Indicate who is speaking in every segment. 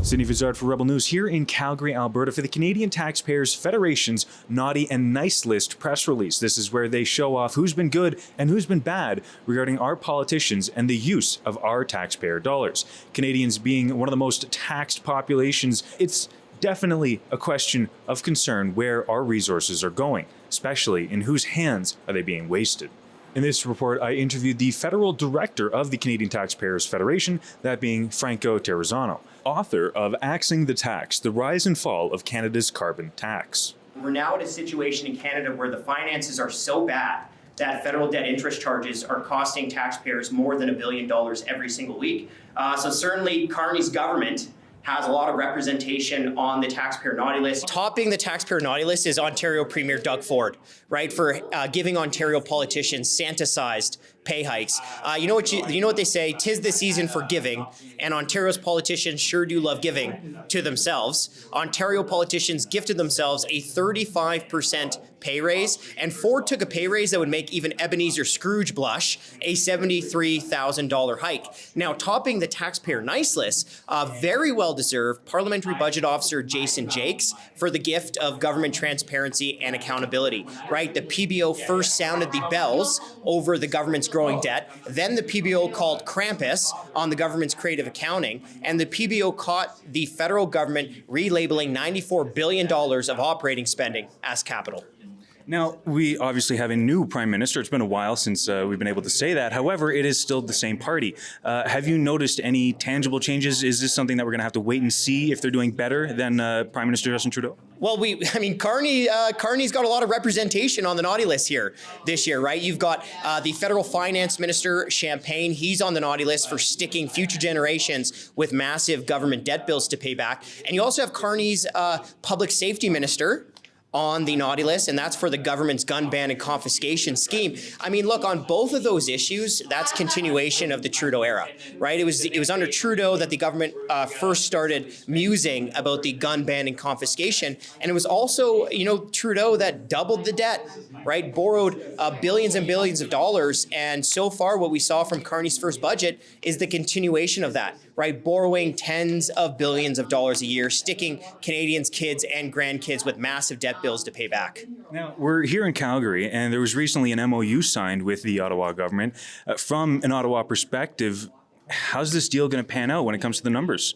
Speaker 1: Sydney Fizzard for Rebel News here in Calgary, Alberta for the Canadian Taxpayers Federation's Naughty and Nice List press release. This is where they show off who's been good and who's been bad regarding our politicians and the use of our taxpayer dollars. Canadians being one of the most taxed populations, it's definitely a question of concern where our resources are going, especially in whose hands are they being wasted. In this report, I interviewed the federal director of the Canadian Taxpayers Federation, that being Franco Terrazzano, author of Axing the Tax, The Rise and Fall of Canada's Carbon Tax.
Speaker 2: We're now at a situation in Canada where the finances are so bad that federal debt interest charges are costing taxpayers more than $1 billion every single week. So certainly Carney's government has a lot of representation on the taxpayer naughty list. Topping the taxpayer naughty list is Ontario Premier Doug Ford, right, for giving Ontario politicians Santa-sized pay hikes. You know what they say, 'tis the season for giving, and Ontario's politicians sure do love giving to themselves. Ontario politicians gifted themselves a 35% pay raise, and Ford took a pay raise that would make even Ebenezer Scrooge blush, a $73,000 hike. Now, topping the taxpayer nice list, very well-deserved Parliamentary Budget Officer Jason Jakes for the gift of government transparency and accountability, right? The PBO first sounded the bells over the government's growing debt. Then the PBO called Krampus on the government's creative accounting, and the PBO caught the federal government relabeling $94 billion of operating spending as capital.
Speaker 1: Now, we obviously have a new prime minister. It's been a while since we've been able to say that. However, it is still the same party. Have you noticed any tangible changes? Is this something that we're going to have to wait and see if they're doing better than Prime Minister Justin Trudeau?
Speaker 2: Well, Carney's got a lot of representation on the naughty list here this year, right? You've got the federal finance minister, Champagne. He's on the naughty list for sticking future generations with massive government debt bills to pay back. And you also have Carney's public safety minister on the naughty list, and that's for the government's gun ban and confiscation scheme. I mean, look, on both of those issues, that's continuation of the Trudeau era, right? It was under Trudeau that the government first started musing about the gun ban and confiscation, and it was also, Trudeau that doubled the debt, right? Borrowed billions and billions of dollars, and so far what we saw from Carney's first budget is the continuation of that, right? Borrowing tens of billions of dollars a year, sticking Canadians' kids and grandkids with massive debt bills to pay back.
Speaker 1: Now, we're here in Calgary, and there was recently an MOU signed with the Ottawa government. From an Ottawa perspective, how's this deal going to pan out when it comes to the numbers?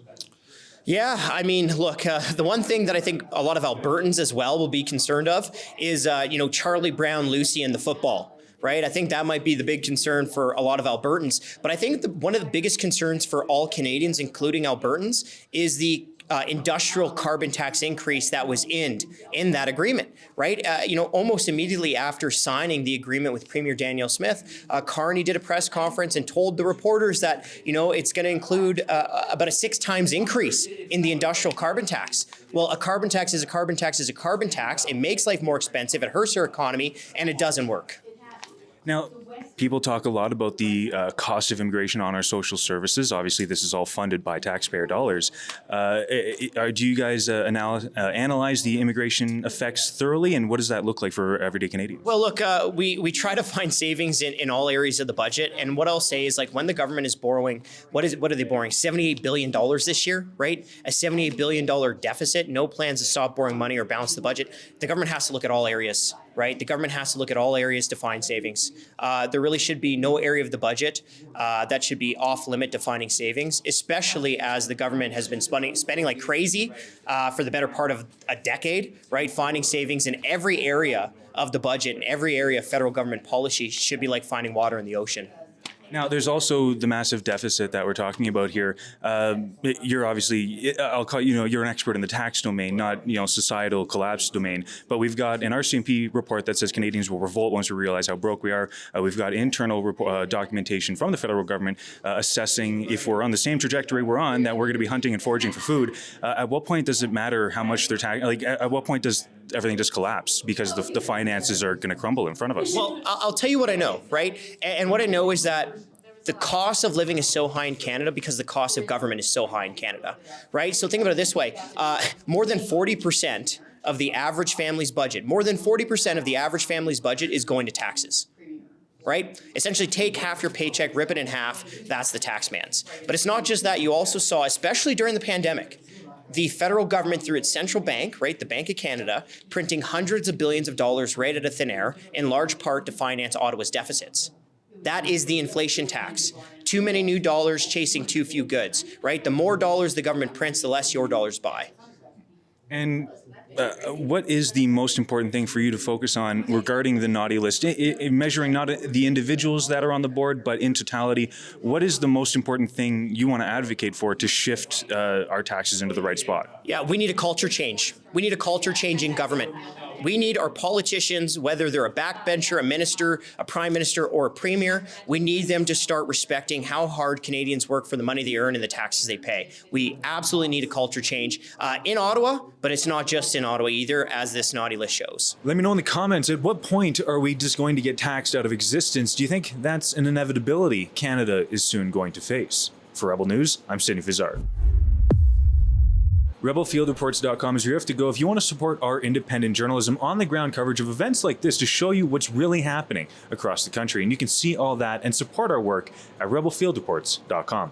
Speaker 2: Yeah, I mean, look, the one thing that I think a lot of Albertans as well will be concerned of is, Charlie Brown, Lucy, and the football. Right? I think that might be the big concern for a lot of Albertans. But I think one of the biggest concerns for all Canadians, including Albertans, is the industrial carbon tax increase that was in that agreement, right? Almost immediately after signing the agreement with Premier Danielle Smith, Carney did a press conference and told the reporters that, it's going to include about a 6 times increase in the industrial carbon tax. Well, a carbon tax is a carbon tax is a carbon tax. It makes life more expensive. It hurts our economy, and it doesn't work.
Speaker 1: Now, people talk a lot about the cost of immigration on our social services. Obviously, this is all funded by taxpayer dollars. Do you guys analyze the immigration effects thoroughly, and what does that look like for everyday Canadians?
Speaker 2: Well, look, we try to find savings in all areas of the budget, and what I'll say is, like, when the government is borrowing, what are they borrowing? $78 billion this year, right? A $78 billion deficit, no plans to stop borrowing money or balance the budget. The government has to look at all areas, right? The government has to look at all areas to find savings. There really should be no area of the budget that should be off limit to finding savings, especially as the government has been spending like crazy for the better part of a decade, right? Finding savings in every area of the budget and every area of federal government policy should be like finding water in the ocean.
Speaker 1: Now, there's also the massive deficit that we're talking about here. You're obviously, I'll call you're an expert in the tax domain, not societal collapse domain. But we've got an RCMP report that says Canadians will revolt once we realize how broke we are. We've got internal documentation from the federal government assessing if we're on the same trajectory we're on, that we're going to be hunting and foraging for food. At what point does it matter how much they're taxing? Like, at what point does everything just collapse because the finances are going to crumble in front of us?
Speaker 2: Well, I'll tell you what I know, right? And what I know is that the cost of living is so high in Canada because the cost of government is so high in Canada, right? So think about it this way. More than 40% of the average family's budget, is going to taxes. right? Essentially take half your paycheck, rip it in half, that's the tax man's. But it's not just that. You also saw, especially during the pandemic, the federal government through its central bank, right, the Bank of Canada, printing hundreds of billions of dollars right out of thin air, in large part to finance Ottawa's deficits. That is the inflation tax. Too many new dollars chasing too few goods, right? The more dollars the government prints, the less your dollars buy.
Speaker 1: And what is the most important thing for you to focus on regarding the naughty list? Measuring not the individuals that are on the board, but in totality, what is the most important thing you want to advocate for to shift our taxes into the right spot?
Speaker 2: Yeah, we need a culture change. We need a culture change in government. We need our politicians, whether they're a backbencher, a minister, a prime minister, or a premier, we need them to start respecting how hard Canadians work for the money they earn and the taxes they pay. We absolutely need a culture change in Ottawa, but it's not just in Ottawa either, as this naughty list shows.
Speaker 1: Let me know in the comments, at what point are we just going to get taxed out of existence? Do you think that's an inevitability Canada is soon going to face? For Rebel News, I'm Sydney Fizzard. RebelFieldReports.com is where you have to go if you want to support our independent journalism, on-the-ground coverage of events like this to show you what's really happening across the country. And you can see all that and support our work at RebelFieldReports.com.